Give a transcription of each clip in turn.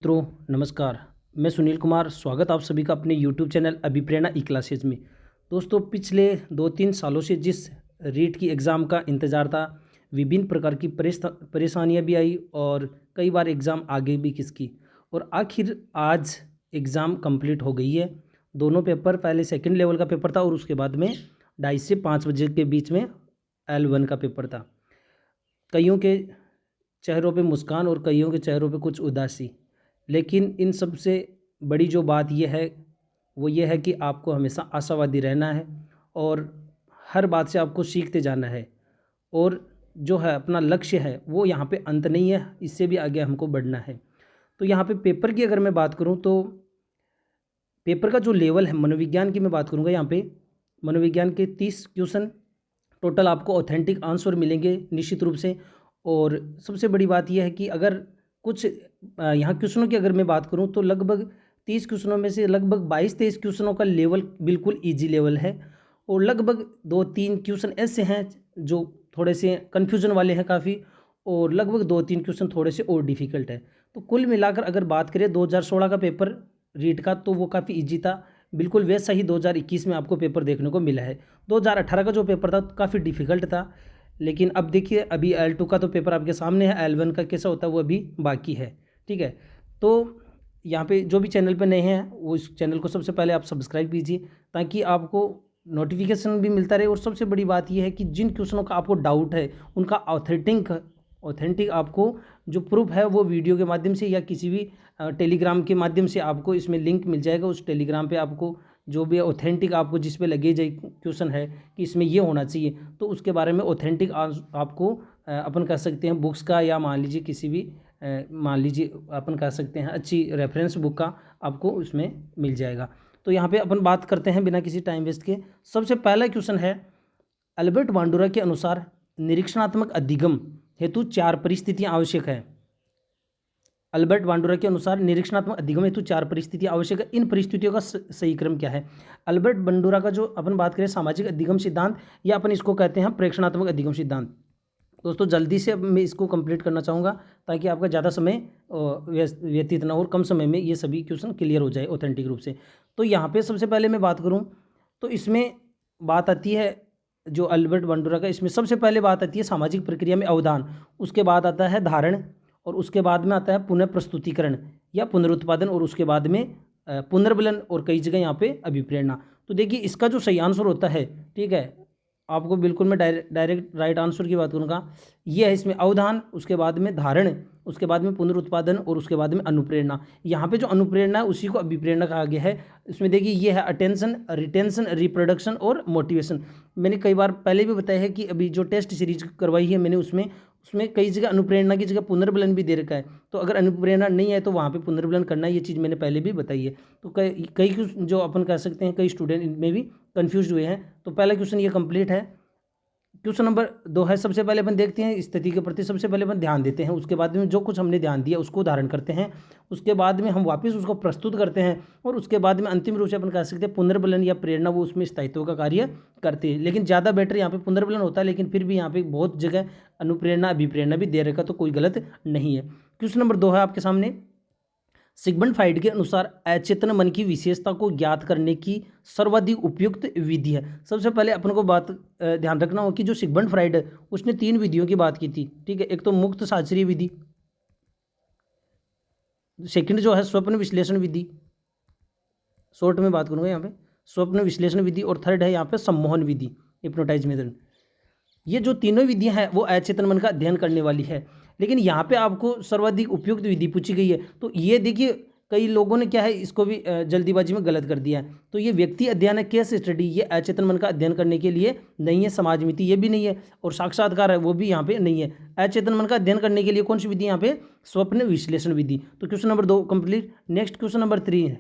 मित्रों नमस्कार। मैं सुनील कुमार, स्वागत आप सभी का अपने YouTube चैनल अभिप्रेरणा ई क्लासेज में। दोस्तों, पिछले 2-3 सालों से जिस रीट की एग्ज़ाम का इंतज़ार था, विभिन्न प्रकार की परेशानियां भी आई और कई बार एग्ज़ाम आगे भी खिसकी और आखिर आज एग्ज़ाम कंप्लीट हो गई है। दोनों पेपर, पहले सेकंड लेवल का पेपर था और उसके बाद में 2:30 से 5 बजे के बीच में L1 का पेपर था। कईयों के चेहरों पे मुस्कान और कईयों के चेहरों पे कुछ उदासी, लेकिन इन सब से बड़ी जो बात यह है वो ये है कि आपको हमेशा आशावादी रहना है और हर बात से आपको सीखते जाना है और जो है अपना लक्ष्य है वो यहाँ पे अंत नहीं है, इससे भी आगे हमको बढ़ना है। तो यहाँ पे पेपर की अगर मैं बात करूँ तो पेपर का जो लेवल है, मनोविज्ञान की मैं बात करूँगा। यहाँ पे मनोविज्ञान के 30 क्वेश्चन टोटल आपको ऑथेंटिक आंसर मिलेंगे निश्चित रूप से। और सबसे बड़ी बात यह है कि अगर कुछ यहाँ क्वेश्चनों की अगर मैं बात करूँ तो लगभग 30 क्वेश्चनों में से लगभग 22-23 क्वेश्चनों का लेवल बिल्कुल ईजी लेवल है और लगभग 2-3 क्वेश्चन ऐसे हैं जो थोड़े से कन्फ्यूजन वाले हैं काफ़ी, और लगभग 2-3 क्वेश्चन थोड़े से और डिफ़िकल्ट है। तो कुल मिलाकर अगर बात करें 2016 का पेपर रीट का तो वो काफ़ी ईजी था, बिल्कुल वैसा ही 2021 में आपको पेपर देखने को मिला है। 2018 का जो पेपर था काफ़ी डिफ़िकल्ट था, लेकिन अब देखिए अभी L2 का तो पेपर आपके सामने है, L1 का कैसा होता है वो अभी बाकी है। ठीक है, तो यहाँ पे जो भी चैनल पे नए हैं वो इस चैनल को सबसे पहले आप सब्सक्राइब कीजिए ताकि आपको नोटिफिकेशन भी मिलता रहे। और सबसे बड़ी बात यह है कि जिन क्वेश्चनों का आपको डाउट है उनका ऑथेंटिक आपको जो प्रूफ है वो वीडियो के माध्यम से या किसी भी टेलीग्राम के माध्यम से आपको इसमें लिंक मिल जाएगा। उस टेलीग्राम पे आपको जो भी ऑथेंटिक आपको जिस पे लगे जाए क्वेश्चन है कि इसमें ये होना चाहिए, तो उसके बारे में ऑथेंटिक आपको अपन कह सकते हैं बुक्स का, या मान लीजिए किसी भी मान लीजिए अपन कह सकते हैं अच्छी रेफरेंस बुक का आपको उसमें मिल जाएगा। तो यहाँ पे अपन बात करते हैं बिना किसी टाइम वेस्ट के। सबसे पहला क्वेश्चन है, अल्बर्ट बांडुरा के अनुसार निरीक्षणात्मक अधिगम हेतु 4 परिस्थितियां आवश्यक है। अल्बर्ट बांडुरा के अनुसार निरीक्षणात्मक अधिगम हेतु 4 परिस्थितियां आवश्यक है। इन परिस्थितियों का सही क्रम क्या है? अल्बर्ट बांडुरा का जो अपन बात करें सामाजिक अधिगम सिद्धांत, या अपन इसको कहते हैं प्रेक्षणात्मक अधिगम सिद्धांत। दोस्तों जल्दी से मैं इसको कंप्लीट करना चाहूँगा ताकि आपका ज़्यादा समय व्यतीत ना हो और कम समय में ये सभी क्वेश्चन क्लियर हो जाए ऑथेंटिक रूप से। तो यहाँ पे सबसे पहले मैं बात करूँ तो इसमें बात आती है जो अल्बर्ट बांडुरा का, इसमें सबसे पहले बात आती है सामाजिक प्रक्रिया में अवधान, उसके बाद आता है धारण, और उसके बाद में आता है पुनः प्रस्तुतिकरण या पुनरुत्पादन, और उसके बाद में पुनर्बलन, और कई जगह यहाँ पे अभिप्रेरणा। तो देखिए इसका जो सही आंसर होता है, ठीक है, आपको बिल्कुल मैं डायरेक्ट राइट आंसर की बात करूँगा, ये है इसमें अवधान, उसके बाद में धारण, उसके बाद में पुनरुत्पादन, और उसके बाद में अनुप्रेरणा। यहाँ पे जो अनुप्रेरणा है उसी को अभिप्रेरणा कहा गया है। इसमें देखिए ये है अटेंशन, रिटेंशन, रिप्रोडक्शन और मोटिवेशन। मैंने कई बार पहले भी बताया है कि अभी जो टेस्ट सीरीज करवाई है मैंने उसमें कई जगह अनुप्रेरणा की जगह पुनर्बलन भी दे रखा है। तो अगर अनुप्रेरणा नहीं है तो वहाँ पे पुनर्बलन करना है, ये चीज़ मैंने पहले भी बताई है। तो कई जो अपन कह सकते हैं कई स्टूडेंट इनमें भी कंफ्यूज हुए हैं। तो पहला क्वेश्चन ये कंप्लीट है। क्वेश्चन नंबर 2 है, सबसे पहले अपन देखते हैं स्थिति के प्रति सबसे पहले अपन ध्यान देते हैं, उसके बाद में जो कुछ हमने ध्यान दिया उसको धारण करते हैं, उसके बाद में हम वापस उसको प्रस्तुत करते हैं, और उसके बाद में अंतिम रूप से अपन कह सकते हैं पुनर्बलन या प्रेरणा वो उसमें स्थायित्व का कार्य करते हैं। लेकिन ज़्यादा बेटर यहाँ पे पुनर्बलन होता है, लेकिन फिर भी यहाँ पे बहुत जगह अनुप्रेरणा अभिप्रेरणा भी दे रखा, तो कोई गलत नहीं है। क्वेश्चन नंबर 2 है आपके सामने, सिगमंड फ्राइड के अनुसार अचेतन मन की विशेषता को ज्ञात करने की सर्वाधिक उपयुक्त विधि है। सबसे पहले अपन को बात ध्यान रखना हो कि जो सिगमंड फ्राइड है उसने 3 विधियों की बात की थी। ठीक है, एक तो मुक्त शास्त्रीय विधि, सेकंड जो है स्वप्न विश्लेषण विधि, शॉर्ट में बात करूंगा यहाँ पे स्वप्न विश्लेषण विधि, और थर्ड है यहाँ पे सम्मोहन विधि, हिप्नोटाइज मेथड। ये जो तीनों विधियां हैं वो अचेतन मन का अध्ययन करने वाली है, लेकिन यहाँ पे आपको सर्वाधिक उपयुक्त विधि पूछी गई है। तो ये देखिए कई लोगों ने क्या है इसको भी जल्दीबाजी में गलत कर दिया है। तो ये व्यक्ति अध्ययन है, केस स्टडी, ये अचेतन मन का अध्ययन करने के लिए नहीं है। समाज मिति ये भी नहीं है, और साक्षात्कार है वो भी यहाँ पे नहीं है। अचेतन मन का अध्ययन करने के लिए कौन सी विधि यहाँ पे? स्वप्न विश्लेषण विधि। तो question number 2 complete. Next question number 3 है,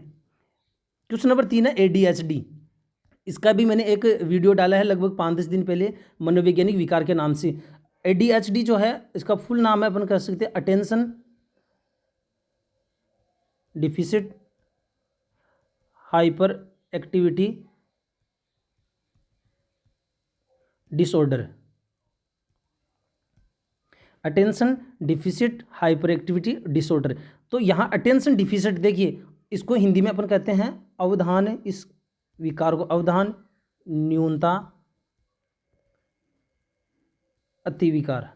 क्वेश्चन नंबर 3 है ADHD। इसका भी मैंने एक वीडियो डाला है लगभग 5-10 दिन पहले, मनोवैज्ञानिक विकार के नाम से। ADHD जो है इसका फुल नाम है अपन कह सकते हैं attention deficit hyper activity disorder. Attention deficit hyper activity disorder. तो यहाँ अटेंशन डिफिसिट, देखिए इसको हिंदी में अपन कहते हैं अवधान, इस विकार को अवधान न्यूनता अतिविकार,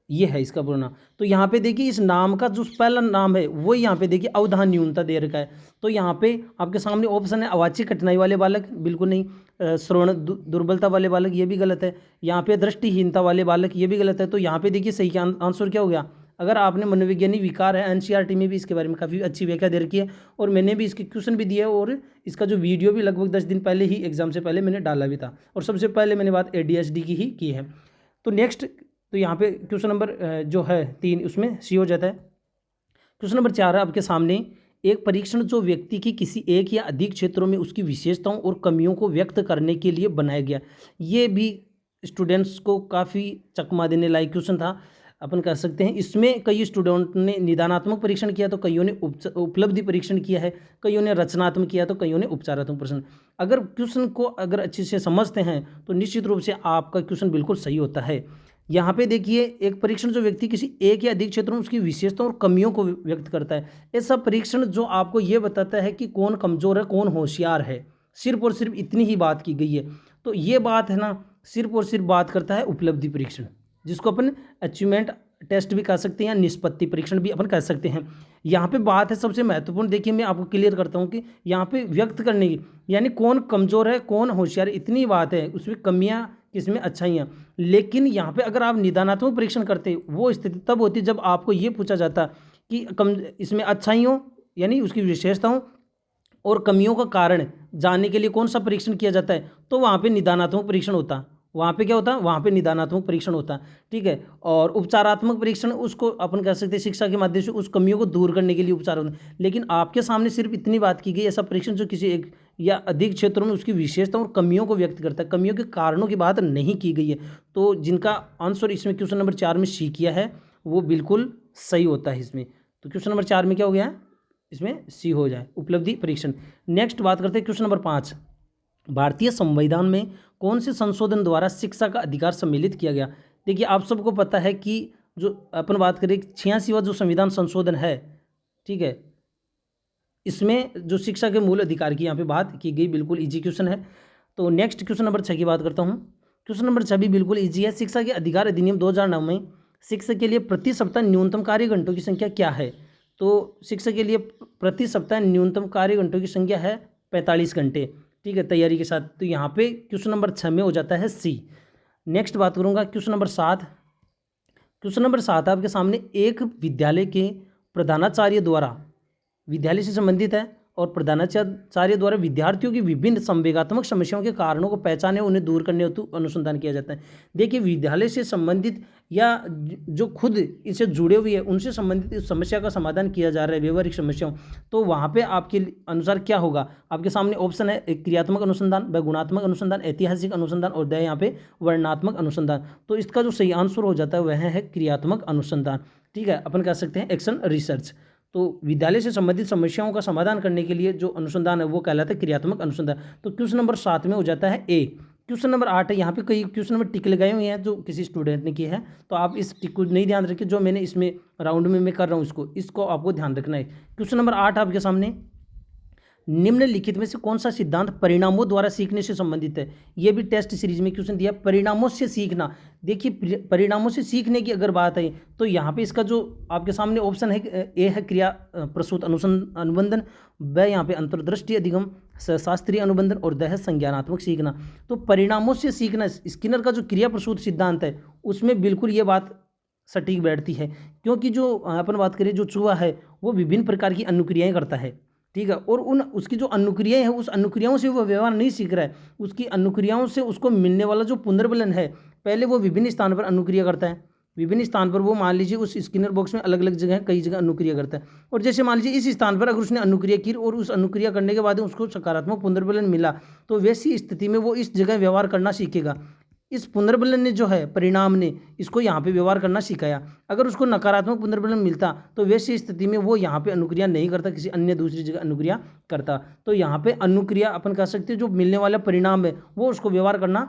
ये है इसका पूरा नाम। तो यहाँ पे देखिए इस नाम का जो पहला नाम है वो यहाँ पे देखिए अवधान न्यूनता दे रखा है। तो यहाँ पे आपके सामने ऑप्शन है अवाच्य कठिनाई वाले बालक, बिल्कुल नहीं। श्रवण दुर्बलता वाले बालक, ये भी गलत है। यहाँ पे दृष्टिहीनता वाले बालक, ये भी गलत है। तो यहाँ पे देखिए सही आंसर क्या हो गया। अगर आपने मनोविज्ञानी विकार है, एनसीईआरटी में भी इसके बारे में काफ़ी अच्छी व्याख्या दे रखी है और मैंने भी इसके क्वेश्चन भी दिए और इसका जो वीडियो भी लगभग 10 दिन पहले ही एग्जाम से पहले मैंने डाला भी था और सबसे पहले मैंने बात एडीएचडी की ही की है। तो नेक्स्ट, तो यहाँ पे क्वेश्चन नंबर जो है 3 उसमें सी हो जाता है। क्वेश्चन नंबर 4 है आपके सामने, एक परीक्षण जो व्यक्ति की किसी एक या अधिक क्षेत्रों में उसकी विशेषताओं और कमियों को व्यक्त करने के लिए बनाया गया। ये भी स्टूडेंट्स को काफ़ी चकमा देने लायक क्वेश्चन था, अपन कह सकते हैं। इसमें कई स्टूडेंट ने निदानात्मक परीक्षण किया, तो कईयों ने उपलब्धि परीक्षण किया है, कईयों ने रचनात्मक किया, तो कईयों ने उपचारात्मक परीक्षण। अगर क्वेश्चन को अगर अच्छे से समझते हैं तो निश्चित रूप से आपका क्वेश्चन बिल्कुल सही होता है। यहाँ पे देखिए, एक परीक्षण जो व्यक्ति किसी एक या अधिक क्षेत्रों में उसकी विशेषताओं और कमियों को व्यक्त करता है। ऐसा परीक्षण जो आपको ये बताता है कि कौन कमज़ोर है कौन होशियार है, सिर्फ और सिर्फ इतनी ही बात की गई है। तो ये बात है ना, सिर्फ और सिर्फ बात करता है उपलब्धि परीक्षण, जिसको अपन अचीवमेंट टेस्ट भी कह सकते हैं या निष्पत्ति परीक्षण भी अपन कह सकते हैं। यहाँ पे बात है सबसे महत्वपूर्ण, देखिए मैं आपको क्लियर करता हूँ कि यहाँ पे व्यक्त करने की, यानी कौन कमज़ोर है कौन होशियार, इतनी बात है, उसमें कमियाँ किसमें अच्छाइयाँ। लेकिन यहाँ पे अगर आप निदानात्मक परीक्षण करते, वो स्थिति तब होती जब आपको ये पूछा जाता कि इसमें अच्छाइयों यानी उसकी विशेषताओं और कमियों का कारण जानने के लिए कौन सा परीक्षण किया जाता है, तो वहाँ पे निदानात्मक परीक्षण होता, वहाँ पे क्या होता है, वहाँ पे निदानात्मक परीक्षण होता है, ठीक है। और उपचारात्मक परीक्षण उसको अपन कह सकते हैं शिक्षा के माध्यम से उस कमियों को दूर करने के लिए उपचार होता है। लेकिन आपके सामने सिर्फ इतनी बात की गई, ऐसा परीक्षण जो किसी एक या अधिक क्षेत्रों में उसकी विशेषताओं और कमियों को व्यक्त करता है, कमियों के कारणों की बात नहीं की गई है। तो जिनका आंसर इसमें क्वेश्चन नंबर 4 में सी किया है वो बिल्कुल सही होता है इसमें। तो क्वेश्चन नंबर 4 में क्या हो गया है, इसमें सी हो जाए, उपलब्धि परीक्षण। नेक्स्ट बात करते हैं क्वेश्चन नंबर 5, भारतीय संविधान में कौन से संशोधन द्वारा शिक्षा का अधिकार सम्मिलित किया गया। देखिए आप सबको पता है कि जो अपन बात करें 86वां जो संविधान संशोधन है, ठीक है, इसमें जो शिक्षा के मूल अधिकार की यहाँ पे बात की गई, बिल्कुल इजी क्वेश्चन है। तो नेक्स्ट क्वेश्चन नंबर 6 की बात करता हूँ। क्वेश्चन नंबर 6 भी बिल्कुल इजी है। शिक्षा के अधिकार अधिनियम 2009 में शिक्षा के लिए प्रति सप्ताह न्यूनतम कार्य घंटों की संख्या क्या है। तो शिक्षा के लिए प्रति सप्ताह न्यूनतम कार्य घंटों की संख्या है 45 घंटे, ठीक है, तैयारी के साथ। तो यहाँ पे क्वेश्चन नंबर 6 में हो जाता है सी। नेक्स्ट बात करूँगा क्वेश्चन नंबर 7। क्वेश्चन नंबर 7 आपके सामने, एक विद्यालय के प्रधानाचार्य द्वारा, विद्यालय से संबंधित है, और प्रधानाचार्य द्वारा विद्यार्थियों की विभिन्न संवेगात्मक समस्याओं के कारणों को पहचाने उन्हें दूर करने हेतु अनुसंधान किया जाता है। देखिए विद्यालय से संबंधित या जो खुद इससे जुड़े हुए हैं उनसे संबंधित इस समस्या का समाधान किया जा रहा है, व्यवहारिक समस्याओं, तो वहाँ पे आपके अनुसार क्या होगा। आपके सामने ऑप्शन है, एक क्रियात्मक अनुसंधान, व गुणात्मक अनुसंधान, ऐतिहासिक अनुसंधान, और द यहाँ पे वर्णनात्मक अनुसंधान। तो इसका जो सही आंसर हो जाता है वह है क्रियात्मक अनुसंधान, ठीक है, अपन कह सकते हैं एक्शन रिसर्च। तो विद्यालय से संबंधित समस्याओं का समाधान करने के लिए जो अनुसंधान है वो कहलाता है क्रियात्मक अनुसंधान। तो क्वेश्चन नंबर 7 में हो जाता है ए। क्वेश्चन नंबर 8 है, यहाँ पे कई क्वेश्चन नंबर टिक लगाए हुए हैं जो किसी स्टूडेंट ने किए हैं, तो आप इस टिक को नहीं ध्यान रखिए, जो मैंने इसमें राउंड में मैं कर रहा हूँ इसको आपको ध्यान रखना है। क्वेश्चन नंबर 8 आपके सामने, निम्नलिखित में से कौन सा सिद्धांत परिणामों द्वारा सीखने से संबंधित है। यह भी टेस्ट सीरीज में क्वेश्चन दिया, परिणामों से सीखना। देखिए परिणामों से सीखने की अगर बात है तो यहाँ पे इसका जो आपके सामने ऑप्शन है, ए है क्रिया प्रसूत अनुबंधन, ब यहाँ पे अंतर्दृष्टि अधिगम, शास्त्रीय अनुबंधन, और द है संज्ञानात्मक सीखना। तो परिणामों से सीखना, स्किनर का जो क्रिया प्रसूत सिद्धांत है उसमें बिल्कुल ये बात सटीक बैठती है, क्योंकि जो अपन बात करें जो चूहा है वो विभिन्न प्रकार की अनुक्रियाएँ करता है, ठीक है, और उसकी जो अनुक्रियाएं हैं उस अनुक्रियाओं से वो व्यवहार नहीं सीख रहा है, उसकी अनुक्रियाओं से उसको मिलने वाला जो पुनर्बलन है, पहले वो विभिन्न स्थान पर अनुक्रिया करता है, विभिन्न स्थान पर वो मान लीजिए उस स्किनर बॉक्स में अलग अलग जगह कई जगह अनुक्रिया करता है, और जैसे मान लीजिए इस स्थान पर अगर उसने अनुक्रिया की और उस अनुक्रिया करने के बाद उसको सकारात्मक पुनर्बलन मिला, तो वैसी स्थिति में वो इस जगह व्यवहार करना सीखेगा। इस पुनर्बलन ने जो है, परिणाम ने इसको यहाँ पे व्यवहार करना सिखाया। अगर उसको नकारात्मक पुनर्बलन मिलता तो वैसी स्थिति में वो यहाँ पे अनुक्रिया नहीं करता, किसी अन्य दूसरी जगह अनुक्रिया करता। तो यहाँ पे अनुक्रिया अपन कह सकते हैं जो मिलने वाला परिणाम है वो उसको व्यवहार करना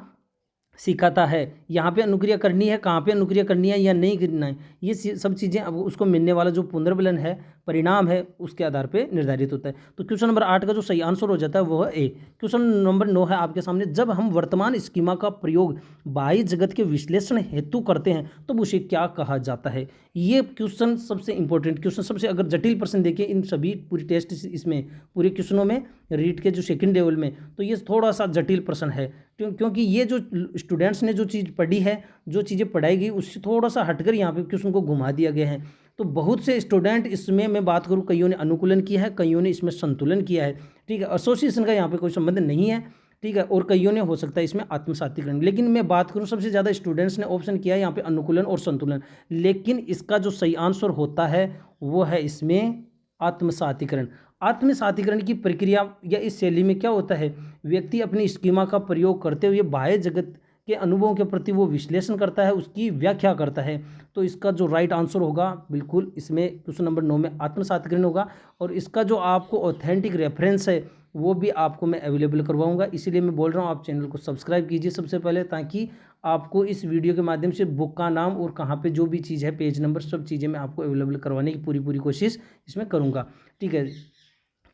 सिखाता है, यहाँ पे अनुक्रिया करनी है, कहाँ पे अनुक्रिया करनी है या नहीं करना है, ये सब चीज़ें अब उसको मिलने वाला जो पुनर्बलन है, परिणाम है, उसके आधार पे निर्धारित होता है। तो क्वेश्चन नंबर 8 का जो सही आंसर हो जाता है वो है ए। क्वेश्चन नंबर 9 है आपके सामने, जब हम वर्तमान स्कीमा का प्रयोग बाह्य जगत के विश्लेषण हेतु करते हैं तो उसे क्या कहा जाता है। ये क्वेश्चन सबसे इंपॉर्टेंट क्वेश्चन, सबसे अगर जटिल प्रश्न देखें इन सभी पूरी टेस्ट इसमें पूरे क्वेश्चनों में, रीट के जो सेकंड लेवल में, तो ये थोड़ा सा जटिल प्रश्न है क्योंकि ये जो स्टूडेंट्स ने जो चीज़ पढ़ी है, जो चीज़ें पढ़ाई गई उससे थोड़ा सा हटकर यहाँ पे क्वेश्चन को घुमा दिया गया है। तो बहुत से स्टूडेंट इसमें मैं बात करूँ, कईयों ने अनुकूलन किया है, कईयों ने इसमें संतुलन किया है, ठीक है, एसोसिएशन का यहाँ पे कोई संबंध नहीं है, ठीक है, और कईयों ने हो सकता है इसमें आत्मसातीकरण। लेकिन मैं बात करूँ सबसे ज़्यादा स्टूडेंट्स ने ऑप्शन किया है यहाँ पे अनुकूलन और संतुलन, लेकिन इसका जो सही आंसर होता है वो है इसमें आत्मसातीकरण। आत्मसातीकरण की प्रक्रिया या इस शैली में क्या होता है, व्यक्ति अपनी स्कीमा का प्रयोग करते हुए बाह्य जगत के अनुभवों के प्रति वो विश्लेषण करता है, उसकी व्याख्या करता है। तो इसका जो राइट आंसर होगा बिल्कुल इसमें क्वेश्चन नंबर 9 में आत्मसातीकरण होगा। और इसका जो आपको ऑथेंटिक रेफरेंस है वो भी आपको मैं अवेलेबल करवाऊंगा, इसीलिए मैं बोल रहा हूँ आप चैनल को सब्सक्राइब कीजिए सबसे पहले, ताकि आपको इस वीडियो के माध्यम से बुक का नाम और कहाँ पे जो भी चीज़ है, पेज नंबर, सब चीज़ें मैं आपको अवेलेबल करवाने की पूरी कोशिश इसमें करूँगा, ठीक है।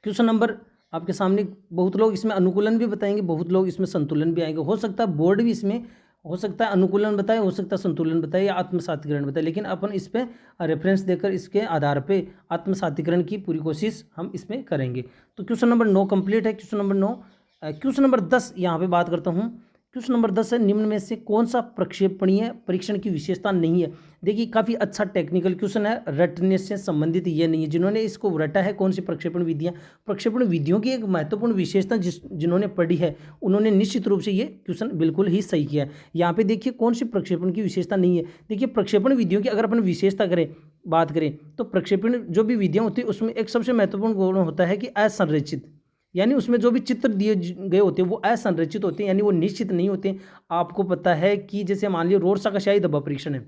क्वेश्चन नंबर आपके सामने, बहुत लोग इसमें अनुकूलन भी बताएंगे, बहुत लोग इसमें संतुलन भी आएंगे, हो सकता है बोर्ड भी इसमें हो सकता है अनुकूलन बताए, हो सकता है संतुलन बताए या आत्मसातीकरण बताए, लेकिन अपन इस पर रेफरेंस देकर इसके आधार पे आत्मसातीकरण की पूरी कोशिश हम इसमें करेंगे। तो क्वेश्चन नंबर 9 कंप्लीट है। क्वेश्चन नंबर 9, क्वेश्चन नंबर 10 यहाँ पे बात करता हूँ। क्वेश्चन नंबर 10 है, निम्न में से कौन सा प्रक्षेपणीय परीक्षण की विशेषता नहीं है। देखिए काफ़ी अच्छा टेक्निकल क्वेश्चन है, रटने से संबंधित ये नहीं है। जिन्होंने इसको रटा है कौन सी प्रक्षेपण विधियाँ, प्रक्षेपण विधियों की एक महत्वपूर्ण विशेषता जिन्होंने पढ़ी है उन्होंने निश्चित रूप से ये क्वेश्चन बिल्कुल ही सही किया है। यहाँ पे देखिए कौन सी प्रक्षेपण की विशेषता नहीं है। देखिए प्रक्षेपण विधियों की अगर अपन विशेषता करें, बात करें, तो प्रक्षेपण जो भी विधियाँ होती है उसमें एक सबसे महत्वपूर्ण गुण होता है कि असंरचित, यानी उसमें जो भी चित्र दिए गए होते हैं वो असंरचित होते हैं, यानी वो निश्चित नहीं होते। आपको पता है कि जैसे मान लीजिए रोर्सा का शाही धब्बा परीक्षण है,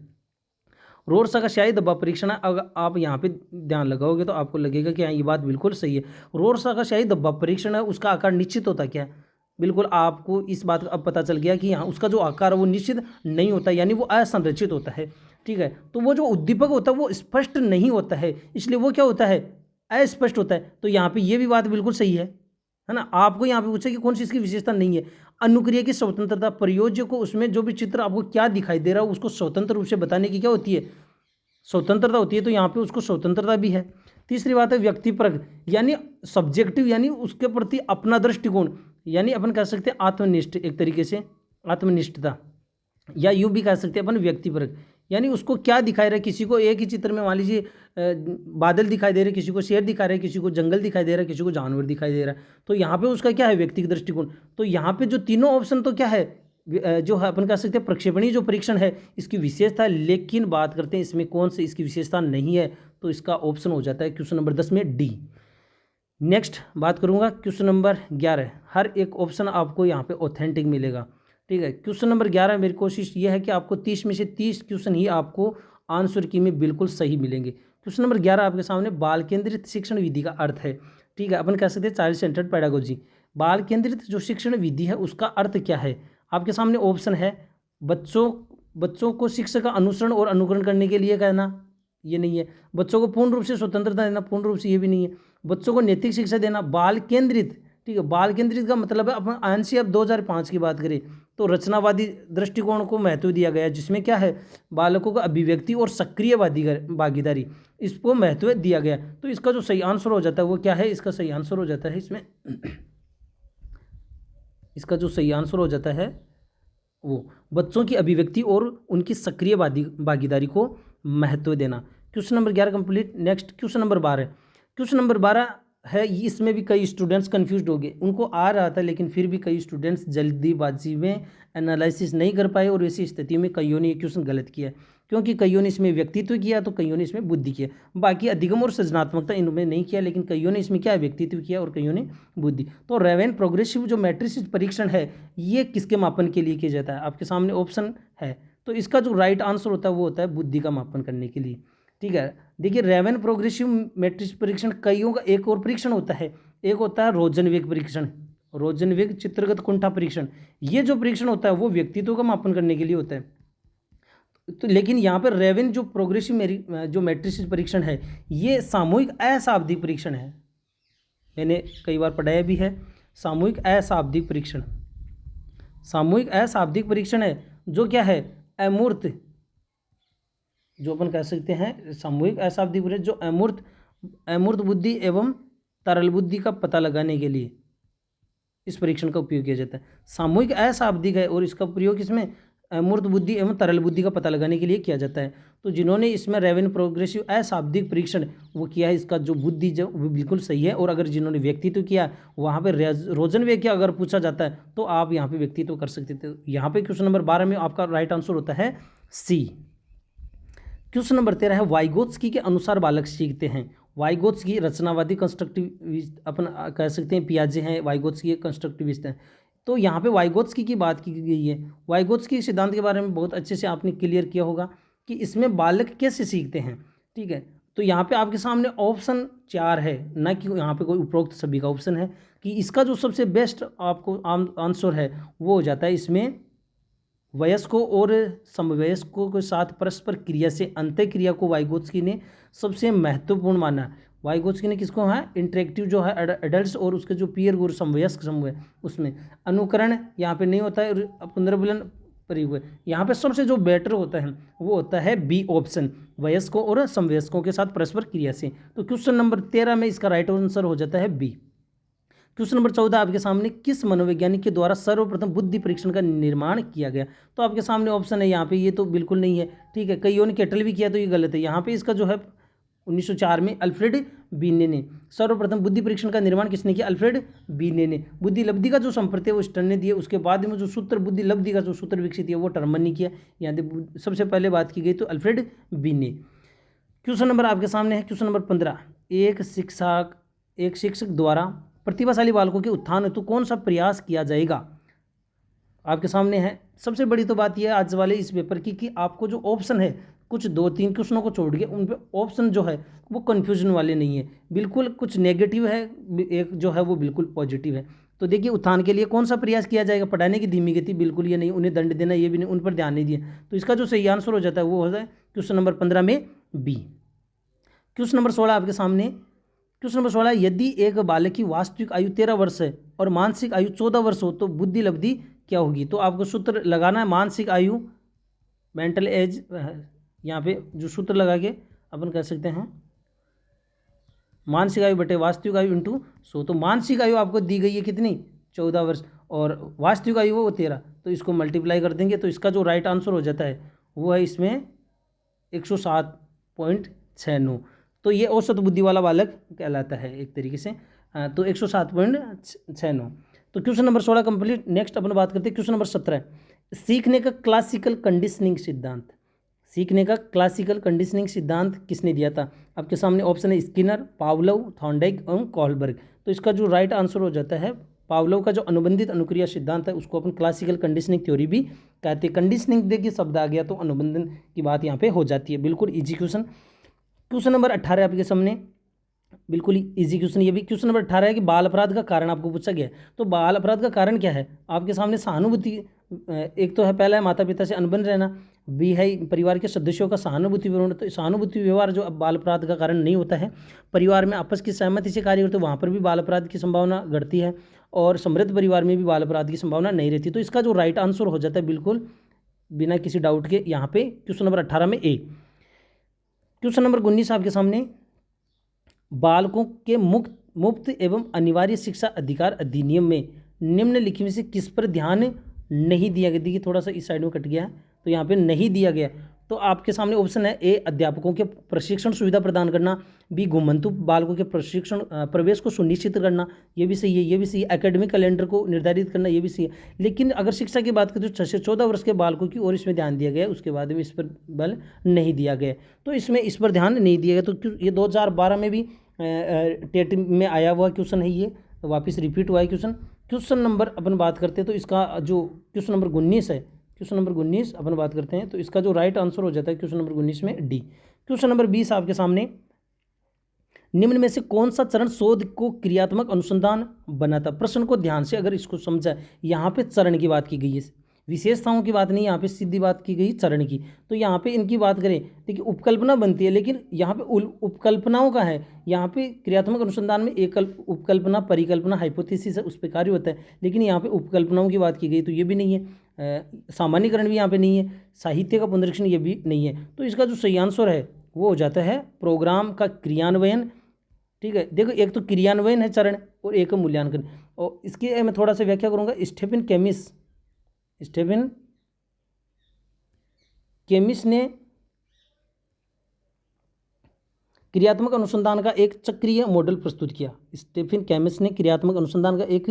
रोर्सा का शाही धब्बा परीक्षण है, अगर आप यहाँ पे ध्यान लगाओगे तो आपको लगेगा कि हाँ ये बात बिल्कुल सही है। रोर्सा का शाही धब्बा परीक्षण है, उसका आकार निश्चित होता क्या है, बिल्कुल आपको इस बात का अब पता चल गया कि हाँ उसका जो आकार है वो निश्चित नहीं होता, यानी वो असंरचित होता है, ठीक है। तो वो जो उद्दीपक होता है वो स्पष्ट नहीं होता है, इसलिए वो क्या होता है, अस्पष्ट होता है। तो यहाँ पे ये भी बात बिल्कुल सही है ना। आपको यहाँ पे पूछा कि कौन सी इसकी विशेषता नहीं है, अनुक्रिया की स्वतंत्रता, प्रयोज्य को उसमें जो भी चित्र आपको क्या दिखाई दे रहा है उसको स्वतंत्र रूप से बताने की क्या होती है, स्वतंत्रता होती है। तो यहाँ पे उसको स्वतंत्रता भी है। तीसरी बात है व्यक्तिपरक, यानी सब्जेक्टिव, यानी उसके प्रति अपना दृष्टिकोण, यानी अपन कह सकते हैं आत्मनिष्ठ, एक तरीके से आत्मनिष्ठता, या यूँ भी कह सकते हैं अपन व्यक्तिपरक, यानी उसको क्या दिखाई रहा है। किसी को एक ही चित्र में मान लीजिए बादल दिखाई दे रहे, किसी को शेर दिखा रहे, किसी को जंगल दिखाई दे रहा है, किसी को जानवर दिखाई दे रहा है, तो यहाँ पे उसका क्या है, व्यक्तिगत दृष्टिकोण। तो यहाँ पे जो तीनों ऑप्शन तो क्या है, जो है अपन कह सकते हैं प्रक्षेपणीय जो परीक्षण है इसकी विशेषता है। लेकिन बात करते हैं इसमें कौन से इसकी विशेषता नहीं है, तो इसका ऑप्शन हो जाता है क्वेश्चन नंबर 10 में डी। नेक्स्ट बात करूँगा क्वेश्चन नंबर 11, हर एक ऑप्शन आपको यहाँ पे ऑथेंटिक मिलेगा, ठीक है। क्वेश्चन नंबर 11 मेरी कोशिश ये है कि आपको 30 में से 30 क्वेश्चन ही आपको आंसर की में बिल्कुल सही मिलेंगे। क्वेश्चन नंबर 11 आपके सामने, बाल केंद्रित शिक्षण विधि का अर्थ है, ठीक है। अपन कह सकते हैं चाइल्ड सेंटर्ड पेडागोजी। बाल केंद्रित जो शिक्षण विधि है उसका अर्थ क्या है, आपके सामने ऑप्शन है, बच्चों को शिक्षक का अनुसरण और अनुकरण करने के लिए कहना, ये नहीं है। बच्चों को पूर्ण रूप से स्वतंत्रता देना, पूर्ण रूप से ये भी नहीं है। बच्चों को नैतिक शिक्षा देना, बाल केंद्रित, ठीक है। बाल केंद्रित का मतलब है, अपन आईएनसीईआरटी 2005 की बात करें तो रचनावादी दृष्टिकोण को महत्व दिया गया है, जिसमें क्या है, बालकों का अभिव्यक्ति और सक्रिय भागीदारी, इसको महत्व दिया गया। तो इसका जो सही आंसर हो जाता है वो क्या है, इसका सही आंसर हो जाता है इसमें इसका जो सही आंसर हो जाता है वो बच्चों की अभिव्यक्ति और उनकी सक्रिय भागीदारी को महत्व देना। Question number 11 complete. Next question number 12, question number 12 है, इसमें भी कई स्टूडेंट्स कंफ्यूज हो गए, उनको आ रहा था लेकिन फिर भी कई स्टूडेंट्स जल्दीबाजी में एनालिसिस नहीं कर पाए, और ऐसी स्थिति में कईयों ने ये क्वेश्चन गलत किया, क्योंकि कईयों ने इसमें व्यक्तित्व किया तो कईयों ने इसमें बुद्धि किया। बाकी अधिगम और सृजनात्मकता इनमें नहीं किया, लेकिन कईयों ने इसमें क्या व्यक्तित्व किया और कईयों ने बुद्धि। तो रेवेन प्रोग्रेसिव जो मैट्रिक्स परीक्षण है ये किसके मापन के लिए किया जाता है, आपके सामने ऑप्शन है। तो इसका जो राइट आंसर होता है वो होता है बुद्धि का मापन करने के लिए, ठीक है। देखिए रेवेन प्रोग्रेसिव मैट्रिक्स परीक्षण कईयों का एक और परीक्षण होता है, एक होता है रोजनवेग परीक्षण, रोजनवेग चित्रगत कुंठा परीक्षण, ये जो परीक्षण होता है वो व्यक्तित्व का मापन करने के लिए होता है। तो लेकिन यहाँ पर रेवेन जो प्रोग्रेसिव जो मैट्रिसेस परीक्षण है ये सामूहिक अशाब्दिक परीक्षण है, मैंने कई बार पढ़ाया भी है। सामूहिक अशाब्दिक परीक्षण, सामूहिक अशाब्दिक परीक्षण है जो क्या है, अमूर्त, जो अपन कह सकते हैं सामूहिक अशाब्दिक परीक्षण जो अमूर्त बुद्धि एवं तरल बुद्धि का पता लगाने के लिए इस परीक्षण का उपयोग किया जाता है। सामूहिक अशाब्दिक है और इसका प्रयोग इसमें अमूर्त बुद्धि एवं तरल बुद्धि का पता लगाने के लिए किया जाता है। तो जिन्होंने इसमें रेवेन प्रोग्रेसिव अशाब्दिक परीक्षण वो किया है, इसका जो बुद्धि जो वो बिल्कुल सही है। और अगर जिन्होंने व्यक्तित्व किया वहाँ पे रोजनवेग क्या अगर पूछा जाता है तो आप यहाँ पे व्यक्तित्व कर सकते थे। यहाँ पे क्वेश्चन नंबर 12 में आपका राइट आंसर होता है सी। क्वेश्चन नंबर 13 है, वाइगोत्स्की के अनुसार बालक सीखते हैं। वाइगोत्स्की रचनावादी कंस्ट्रक्टिविस्ट अपन कह सकते हैं, पियाजे हैं, वाइगोत्स्की कंस्ट्रक्टिविस्ट हैं। तो यहाँ पे वाइगोत्स्की की बात की गई है। वाइगोत्स्की सिद्धांत के बारे में बहुत अच्छे से आपने क्लियर किया होगा कि इसमें बालक कैसे सीखते हैं, ठीक है। तो यहाँ पे आपके सामने ऑप्शन 4 है, ना कि यहाँ पे कोई उपरोक्त सभी का ऑप्शन है, कि इसका जो सबसे बेस्ट आपको आंसर है वो हो जाता है इसमें वयस्कों और समवयस्कों के साथ परस्पर क्रिया से अंतः क्रिया को वाइगोत्स्की ने सबसे महत्वपूर्ण माना। वाइगोत्स्की ने किसको है, इंटरेक्टिव जो है एडल्ट्स और उसके जो पीयर गुरु समवयस्क समूह है उसमें अनुकरण यहाँ पे नहीं होता है, पुनर्बलन प्रयोग है। यहाँ पे सबसे जो बेटर होता है वो होता है बी ऑप्शन, वयस्कों और समवयस्कों के साथ परस्पर क्रिया से। तो क्वेश्चन नंबर 13 में इसका राइट आंसर हो जाता है बी। क्वेश्चन नंबर 14 आपके सामने, किस मनोवैज्ञानिक के द्वारा सर्वप्रथम बुद्धि परीक्षण का निर्माण किया गया। तो आपके सामने ऑप्शन है यहाँ पे, ये तो बिल्कुल नहीं है, ठीक है। कईयों ने केटल भी किया तो ये गलत है। यहाँ पे इसका जो है 1904 में अल्फ्रेड बीने ने सर्वप्रथम बुद्धि परीक्षण का निर्माण किसने किया, अल्फ्रेड बीने ने। बुद्धि लब्धि का जो संप्रत्यय है वो स्टर्न ने दिया, उसके बाद में जो सूत्र बुद्धि लब्धि का जो सूत्र विकसित किया वो टर्मन ने किया। यहाँ सबसे पहले बात की गई तो अल्फ्रेड बीने। क्वेश्चन नंबर आपके सामने है क्वेश्चन नंबर 15, एक शिक्षक द्वारा प्रतिभाशाली बालकों के उत्थान हेतु कौन सा प्रयास किया जाएगा। आपके सामने है। सबसे बड़ी तो बात यह है आज वाले इस पेपर की कि आपको जो ऑप्शन है कुछ 2-3 क्वेश्चनों को छोड़ के उन पे ऑप्शन जो है वो कन्फ्यूजन वाले नहीं है, बिल्कुल कुछ नेगेटिव है, एक जो है वो बिल्कुल पॉजिटिव है। तो देखिए उत्थान के लिए कौन सा प्रयास किया जाएगा, पढ़ाने की धीमी गति बिल्कुल ये नहीं, उन्हें दंड देना ये भी नहीं, उन पर ध्यान नहीं दिया। तो इसका जो सही आंसर हो जाता है वो होता है क्वेश्चन नंबर 15 में बी। क्वेश्चन नंबर 16 आपके सामने, क्वेश्चन नंबर 16, यदि एक बालक की वास्तविक आयु 13 वर्ष है और मानसिक आयु 14 वर्ष हो तो बुद्धि लब्धि क्या होगी। तो आपको सूत्र लगाना है, मानसिक आयु मेंटल एज, यहाँ पे जो सूत्र लगा के अपन कह सकते हैं मानसिक आयु बटे वास्तविक आयु इंटू 100। तो मानसिक आयु आपको दी गई है कितनी, 14 वर्ष, और वास्तविक आयु वो 13, तो इसको मल्टीप्लाई कर देंगे तो इसका जो राइट आंसर हो जाता है वो है इसमें 107.69। तो ये औसत बुद्धि वाला बालक कहलाता है एक तरीके से। तो 107.69। तो क्वेश्चन नंबर 16 कंप्लीट। नेक्स्ट अपन बात करते हैं क्वेश्चन नंबर 17, सीखने का क्लासिकल कंडीशनिंग सिद्धांत। सीखने का क्लासिकल कंडीशनिंग सिद्धांत किसने दिया था। आपके सामने ऑप्शन है स्किनर, पावलोव, थॉर्नडाइक एवं कोहलबर्ग। तो इसका जो राइट आंसर हो जाता है पावलोव का जो अनुबंधित अनुक्रिया सिद्धांत है उसको अपन क्लासिकल कंडीशनिंग थ्योरी भी कहते हैं। कंडीशनिंग देखिए शब्द आ गया तो अनुबंधन की बात यहाँ पे हो जाती है। बिल्कुल ईजी क्वेश्चन। क्वेश्चन नंबर 18 आपके सामने, बिल्कुल इजी क्वेश्चन ये भी। क्वेश्चन नंबर 18 है कि बाल अपराध का कारण आपको पूछा गया है। तो बाल अपराध का कारण क्या है, आपके सामने सहानुभूति, एक तो है पहला है माता पिता से अनबन रहना, बी है परिवार के सदस्यों का सहानुभूतिपूर्ण, तो सहानुभूति व्यवहार जो बाल अपराध का कारण नहीं होता है। परिवार में आपस की सहमति से कार्य करते वहाँ पर भी बाल अपराध की संभावना घटती है, और समृद्ध परिवार में भी बाल अपराध की संभावना नहीं रहती। तो इसका जो राइट आंसर हो जाता है बिल्कुल बिना किसी डाउट के यहाँ पे क्वेश्चन नंबर 18 में ए। क्वेश्चन नंबर 19 आपके सामने, बालकों के मुफ्त एवं अनिवार्य शिक्षा अधिकार अधिनियम में निम्नलिखित में से किस पर ध्यान नहीं दिया गया। देखिए थोड़ा सा इस साइड में कट गया है तो यहाँ पे नहीं दिया गया। तो आपके सामने ऑप्शन है ए अध्यापकों के प्रशिक्षण सुविधा प्रदान करना, बी घुमंतु बालकों के प्रशिक्षण प्रवेश को सुनिश्चित करना, ये भी सही है, ये भी सही है, एकेडमिक कैलेंडर को निर्धारित करना, ये भी सही है। लेकिन अगर शिक्षा की बात करें तो 6 से 14 वर्ष के बालकों की ओर इसमें ध्यान दिया गया, उसके बाद में इस पर बल नहीं दिया गया। तो इसमें इस पर ध्यान नहीं दिया गया। तो ये 2012 में भी टेट में आया हुआ क्वेश्चन है, ये वापस रिपीट हुआ है क्वेश्चन। क्वेश्चन नंबर अपन बात करते हैं तो इसका जो क्वेश्चन नंबर 19 है, क्वेश्चन नंबर 19 अपन बात करते हैं तो इसका जो राइट आंसर हो जाता है क्वेश्चन नंबर 19 में डी। क्वेश्चन नंबर 20 आपके सामने, निम्न में से कौन सा चरण शोध को क्रियात्मक अनुसंधान बनाता? प्रश्न को ध्यान से अगर इसको समझा, यहाँ पे चरण की बात की गई है, विशेषताओं की बात नहीं, यहाँ पे सीधी बात की गई चरण की। तो यहाँ पे इनकी बात करें, देखिए उपकल्पना बनती है, लेकिन यहाँ पे उपकल्पनाओं का है, यहाँ पे क्रियात्मक अनुसंधान में एक उपकल्पना, परिकल्पना, हाइपोथेसिस है, उस पर कार्य होता है, लेकिन यहाँ पे उपकल्पनाओं की बात की गई, तो ये भी नहीं है। सामान्यकरण भी यहाँ पे नहीं है, साहित्य का पुनरीक्षण ये भी नहीं है। तो इसका जो सही आंसर है वो हो जाता है प्रोग्राम का क्रियान्वयन। ठीक है, देखो एक तो क्रियान्वयन है चरण और एक मूल्यांकन। और इसकी मैं थोड़ा सा व्याख्या करूँगा। स्टीफन केमिस ने क्रियात्मक अनुसंधान का एक चक्रीय मॉडल प्रस्तुत किया। स्टीफन केमिस ने क्रियात्मक अनुसंधान का एक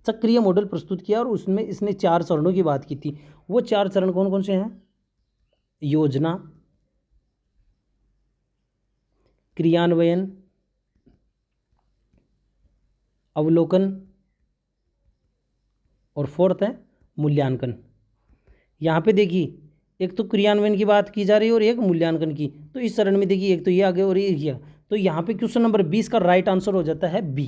चक्रीय मॉडल प्रस्तुत किया और उसमें इसने 4 चरणों की बात की थी। वो 4 चरण कौन कौन से हैं? योजना, क्रियान्वयन, अवलोकन और फोर्थ है मूल्यांकन। यहाँ पे देखिए एक तो क्रियान्वयन की बात की जा रही है और एक मूल्यांकन की। तो इस चरण में देखिए एक तो ये आगे और ये किया, तो यहाँ पे क्वेश्चन नंबर 20 का राइट आंसर हो जाता है बी।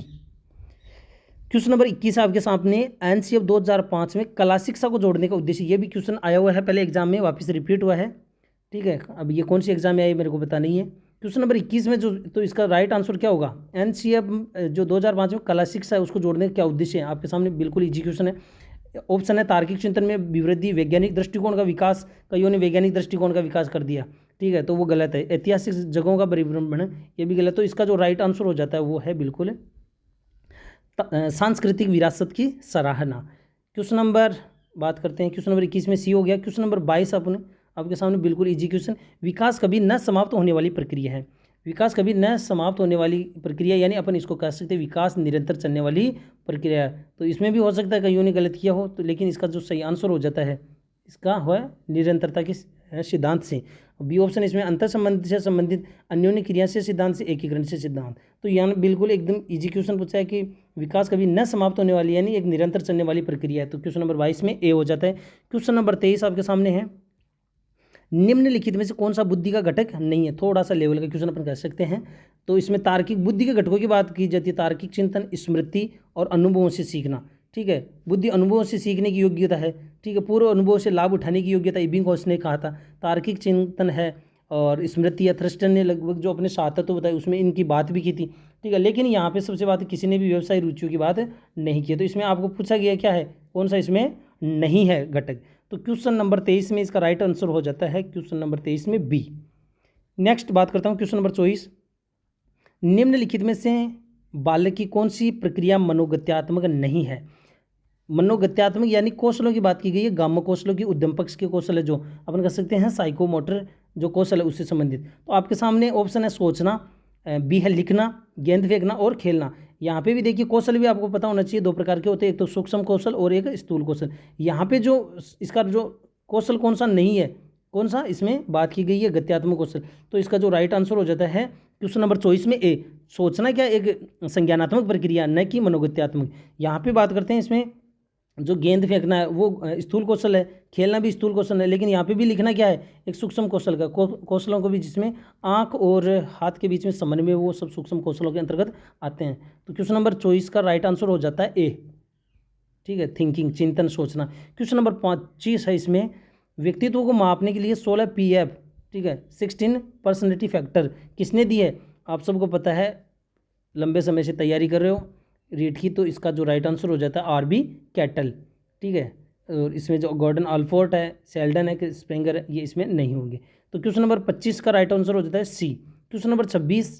क्वेश्चन नंबर 21 आपके सामने एनसीएफ 2005 में कला शिक्षा को जोड़ने का उद्देश्य। ये भी क्वेश्चन आया हुआ है पहले एग्जाम में, वापस रिपीट हुआ है। ठीक है, अब ये कौन सी एग्जाम में आई मेरे को पता नहीं है। क्वेश्चन नंबर 21 में जो, तो इसका राइट आंसर क्या होगा? एनसीएफ जो 2005 में कला शिक्षा है उसको जोड़ने का क्या उद्देश्य है? आपके सामने बिल्कुल इजी क्वेश्चन है। ऑप्शन है तार्किक चिंतन में विवृद्धि, वैज्ञानिक दृष्टिकोण का विकास, कईयों ने वैज्ञानिक दृष्टिकोण का विकास कर दिया। ठीक है, तो वो गलत है। ऐतिहासिक जगहों का परिभ्रमण, ये भी गलत। तो इसका जो राइट आंसर हो जाता है वो है बिल्कुल सांस्कृतिक विरासत की सराहना। क्वेश्चन नंबर बात करते हैं, क्वेश्चन नंबर 21 में सी हो गया। क्वेश्चन नंबर 22 आपके सामने बिल्कुल इजी क्वेश्चन। विकास कभी न समाप्त होने वाली प्रक्रिया है। विकास कभी न समाप्त होने वाली प्रक्रिया, यानी अपन इसको कह सकते हैं विकास निरंतर चलने वाली प्रक्रिया। तो इसमें भी हो सकता है कईयों ने गलत किया हो, तो लेकिन इसका जो सही आंसर हो जाता है इसका है निरंतरता के सिद्धांत से। बी ऑप्शन इसमें अंतर संबंध से संबंधित, अन्योन्य क्रिया से सिद्धांत से, एकीकरण से सिद्धांत। तो यहाँ बिल्कुल एकदम इजी क्वेश्चन पूछा है कि विकास कभी न समाप्त होने वाली यानी एक निरंतर चलने वाली प्रक्रिया है। तो क्वेश्चन नंबर 22 में ए हो जाता है। क्वेश्चन नंबर 23 आपके सामने है, निम्नलिखित में से कौन सा बुद्धि का घटक नहीं है? थोड़ा सा लेवल का क्वेश्चन अपन कह सकते हैं। तो इसमें तार्किक बुद्धि के घटकों की बात की जाती है, तार्किक चिंतन, स्मृति और अनुभवों से सीखना। ठीक है, बुद्धि अनुभवों से सीखने की योग्यता है। ठीक है, पूर्व अनुभव से लाभ उठाने की योग्यता इबिंगहॉस ने कहा था। तार्किक चिंतन है और स्मृति या थ्रस्टन ने लगभग जो अपने 7 तत्व बताए उसमें इनकी बात भी की थी। ठीक है, लेकिन यहाँ पे सबसे बात किसी ने भी व्यवसाय रुचियों की बात नहीं की। तो इसमें आपको पूछा गया क्या है, कौन सा इसमें नहीं है घटक? तो क्वेश्चन नंबर 23 में इसका राइट आंसर हो जाता है क्वेश्चन नंबर 23 में बी। नेक्स्ट बात करता हूँ क्वेश्चन नंबर 24, निम्नलिखित में से बालक की कौन सी प्रक्रिया मनोगत्यात्मक नहीं है? मनोगत्यात्मक यानी कौशलों की बात की गई है, गामा कौशलों की, उद्यम पक्ष के कौशल है जो अपन कह सकते हैं साइकोमोटर जो कौशल है उससे संबंधित। तो आपके सामने ऑप्शन है सोचना, बी है लिखना, गेंद फेंकना और खेलना। यहाँ पे भी देखिए कौशल भी आपको पता होना चाहिए, 2 प्रकार के होते हैं, एक तो सूक्ष्म कौशल और एक स्थूल कौशल। यहाँ पे जो इसका जो कौशल कौन सा नहीं है, कौन सा इसमें बात की गई है गत्यात्मक कौशल। तो इसका जो राइट आंसर हो जाता है क्वेश्चन नंबर 24 में ए। सोचना क्या एक संज्ञानात्मक प्रक्रिया, न कि मनोगत्यात्मक। यहाँ पे बात करते हैं इसमें जो गेंद फेंकना है वो स्थूल कौशल है, खेलना भी स्थूल कौशल है, लेकिन यहाँ पे भी लिखना क्या है, एक सूक्ष्म कौशल का। कौशलों को भी जिसमें आंख और हाथ के बीच में समन्वय, वो सब सूक्ष्म कौशलों के अंतर्गत आते हैं। तो क्वेश्चन नंबर 24 का राइट आंसर हो जाता है ए। ठीक है, थिंकिंग, चिंतन, सोचना। क्वेश्चन नंबर 25 है, इसमें व्यक्तित्व को मापने के लिए 16 PF, ठीक है, 16 पर्सनैलिटी फैक्टर किसने दी है? आप सबको पता है, लंबे समय से तैयारी कर रहे हो रीट की। तो इसका जो राइट आंसर हो जाता है RB कैटल। ठीक है, और इसमें जो गॉर्डन अल्फोर्ट है, सेल्डन है, स्प्रेंगर है, ये इसमें नहीं होंगे। तो क्वेश्चन नंबर 25 का राइट आंसर हो जाता है सी। क्वेश्चन नंबर 26,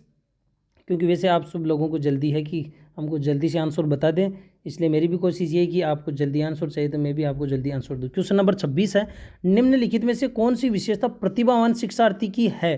क्योंकि वैसे आप सब लोगों को जल्दी है कि हमको जल्दी से आंसर बता दें, इसलिए मेरी भी कोशिश ये है कि आपको जल्दी आंसर चाहिए तो मैं भी आपको जल्दी आंसर दूँ। क्वेश्चन नंबर 26 है, निम्नलिखित में से कौन सी विशेषता प्रतिभावान शिक्षार्थी की है?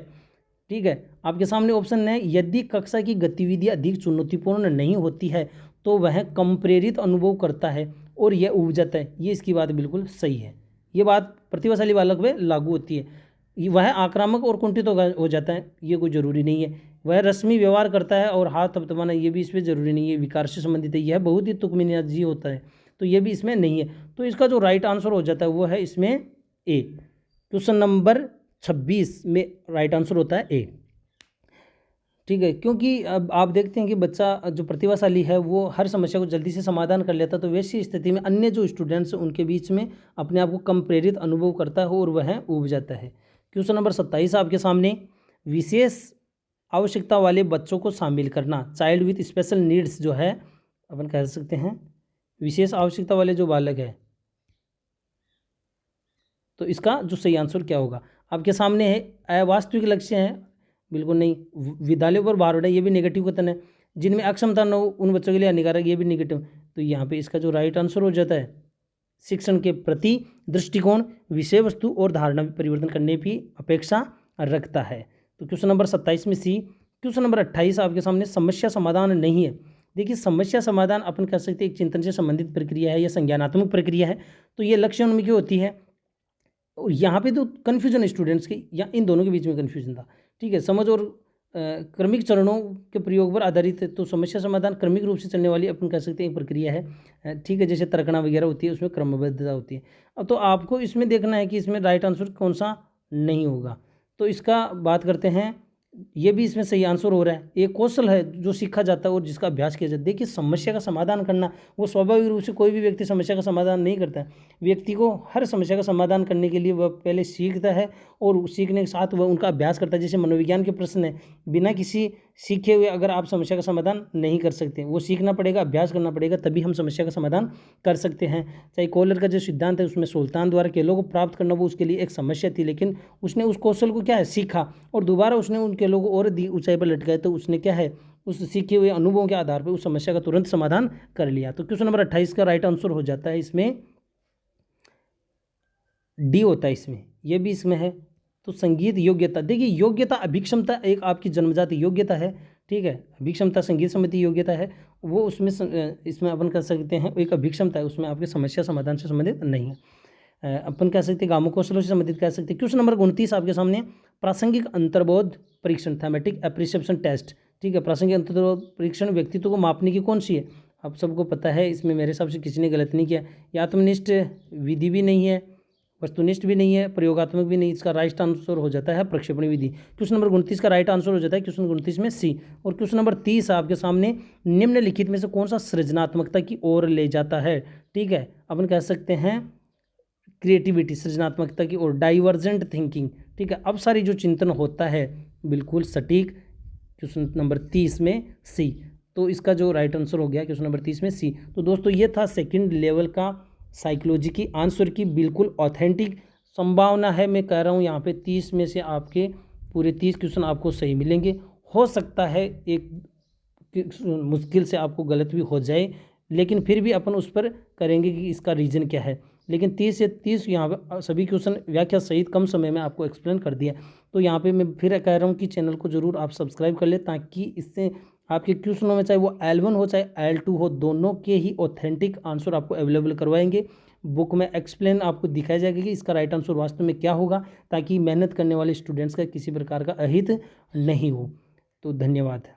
ठीक है, आपके सामने ऑप्शन है, यदि कक्षा की गतिविधि अधिक चुनौतीपूर्ण नहीं होती है तो वह कम प्रेरित अनुभव करता है और यह उब जाता है। ये इसकी बात बिल्कुल सही है, ये बात प्रतिभाशाली बालक में लागू होती है। वह आक्रामक और कुंठित हो जाता है, ये कोई ज़रूरी नहीं है। वह रस्मी व्यवहार करता है और हाथ थपथपाना, ये भी इसमें ज़रूरी नहीं है, विकार से संबंधित है। यह बहुत ही तुकमियाजी होता है, तो ये भी इसमें नहीं है। तो इसका जो राइट आंसर हो जाता है वो है इसमें ए। क्वेश्चन नंबर 26 में राइट आंसर होता है ए। ठीक है, क्योंकि अब आप देखते हैं कि बच्चा जो प्रतिभाशाली है वो हर समस्या को जल्दी से समाधान कर लेता है, तो वैसी स्थिति में अन्य जो स्टूडेंट्स हैं उनके बीच में अपने आप को कम प्रेरित अनुभव करता है और वह ऊब जाता है। क्वेश्चन नंबर 27 आपके सामने, विशेष आवश्यकता वाले बच्चों को शामिल करना, चाइल्ड विथ स्पेशल नीड्स जो है अपन कह सकते हैं विशेष आवश्यकता वाले जो बालक है, तो इसका जो सही आंसर क्या होगा आपके सामने है। अवास्तविक लक्ष्य है, बिल्कुल नहीं। विद्यालयों पर भार बढ़ा, ये भी नेगेटिव कथन है। जिनमें अक्षमता न हो उन बच्चों के लिए हानिकारक, ये भी नेगेटिव। तो यहाँ पे इसका जो राइट आंसर हो जाता है, शिक्षण के प्रति दृष्टिकोण विषय वस्तु और धारणा परिवर्तन करने की अपेक्षा रखता है। तो क्वेश्चन नंबर 27 में सी। क्वेश्चन नंबर 28 आपके सामने, समस्या समाधान नहीं है। देखिए, समस्या समाधान अपन कह सकते हैं एक चिंतन से संबंधित प्रक्रिया है या संज्ञानात्मक प्रक्रिया है, तो ये लक्ष्य उन्मुखी होती है। और यहाँ पे तो कन्फ्यूजन स्टूडेंट्स की या इन दोनों के बीच में कन्फ्यूजन था। ठीक है, समझ और क्रमिक चरणों के प्रयोग पर आधारित है। तो समस्या समाधान क्रमिक रूप से चलने वाली अपन कह सकते हैं एक प्रक्रिया है। ठीक है, जैसे तर्कणा वगैरह होती है उसमें क्रमबद्धता होती है। अब तो आपको इसमें देखना है कि इसमें राइट आंसर कौन सा नहीं होगा। तो इसका बात करते हैं, ये भी इसमें सही आंसर हो रहा है। एक कौशल है जो सीखा जाता है और जिसका अभ्यास किया जाता है। देखिए, समस्या का समाधान करना, वो स्वाभाविक रूप से कोई भी व्यक्ति समस्या का समाधान नहीं करता है। व्यक्ति को हर समस्या का समाधान करने के लिए वह पहले सीखता है और सीखने के साथ वह उनका अभ्यास करता है। जैसे मनोविज्ञान के प्रश्न है, बिना किसी सीखे हुए अगर आप समस्या का समाधान नहीं कर सकते, वो सीखना पड़ेगा, अभ्यास करना पड़ेगा, तभी हम समस्या का समाधान कर सकते हैं। चाहे कोहलर का जो सिद्धांत है उसमें सुल्तान द्वारा केलों को प्राप्त करना वो उसके लिए एक समस्या थी, लेकिन उसने उस कौशल को क्या है सीखा और दोबारा उसने उन केलों को और ऊंचाई पर लटकाया, तो उसने क्या है उस सीखे हुए अनुभवों के आधार पर उस समस्या का तुरंत समाधान कर लिया। तो क्वेश्चन नंबर 28 का राइट आंसर हो जाता है इसमें डी होता है इसमें, यह भी इसमें है। तो संगीत योग्यता, देखिए योग्यता अभिक्षमता एक आपकी जन्मजात योग्यता है। ठीक है, अभिक्षमता संगीत संबंधी योग्यता है, वो उसमें इसमें अपन कह सकते हैं एक अभिक्षमता है, उसमें आपके समस्या समाधान से संबंधित नहीं है। अपन कह सकते हैं गामो कौशलों से संबंधित कह सकते हैं। क्वेश्चन नंबर 29 आपके सामने, प्रासंगिक अंतर्बोध परीक्षण, थैमेटिक एप्रिसिएशन टेस्ट। ठीक है, प्रासंगिक अंतर्बोध परीक्षण व्यक्तित्व को मापने की कौन सी है, आप सबको पता है। इसमें मेरे हिसाब से किसी ने गलत नहीं किया। ये आत्मनिष्ठ विधि भी नहीं है, वस्तुनिष्ठ भी नहीं है, प्रयोगात्मक भी नहीं। इसका राइट आंसर हो जाता है प्रक्षेपण विधि। क्वेश्चन नंबर 29 का राइट आंसर हो जाता है क्वेश्चन 29 में सी। और क्वेश्चन नंबर 30 आपके सामने, निम्नलिखित में से कौन सा सृजनात्मकता की ओर ले जाता है। ठीक है, अपन कह सकते हैं क्रिएटिविटी, सृजनात्मकता की ओर, डाइवर्जेंट थिंकिंग। ठीक है, अब सारी जो चिंतन होता है बिल्कुल सटीक, क्वेश्चन नंबर 30 में सी। तो इसका जो राइट आंसर हो गया क्वेश्चन नंबर 30 में सी। तो दोस्तों ये था सेकंड लेवल का साइकोलॉजी की आंसर की बिल्कुल ऑथेंटिक संभावना है। मैं कह रहा हूँ यहाँ पे 30 में से आपके पूरे 30 क्वेश्चन आपको सही मिलेंगे। हो सकता है एक मुश्किल से आपको गलत भी हो जाए, लेकिन फिर भी अपन उस पर करेंगे कि इसका रीज़न क्या है। लेकिन 30 से 30 यहाँ पे सभी क्वेश्चन व्याख्या सहित कम समय में आपको एक्सप्लेन कर दिया। तो यहाँ पे मैं फिर कह रहा हूँ कि चैनल को ज़रूर आप सब्सक्राइब कर ले, ताकि इससे आपके क्वेश्चनों में चाहे वो L1 हो चाहे L2 हो, दोनों के ही ऑथेंटिक आंसर आपको अवेलेबल करवाएंगे। बुक में एक्सप्लेन आपको दिखाया जाएगा कि इसका राइट आंसर वास्तव में क्या होगा, ताकि मेहनत करने वाले स्टूडेंट्स का किसी प्रकार का अहित नहीं हो। तो धन्यवाद।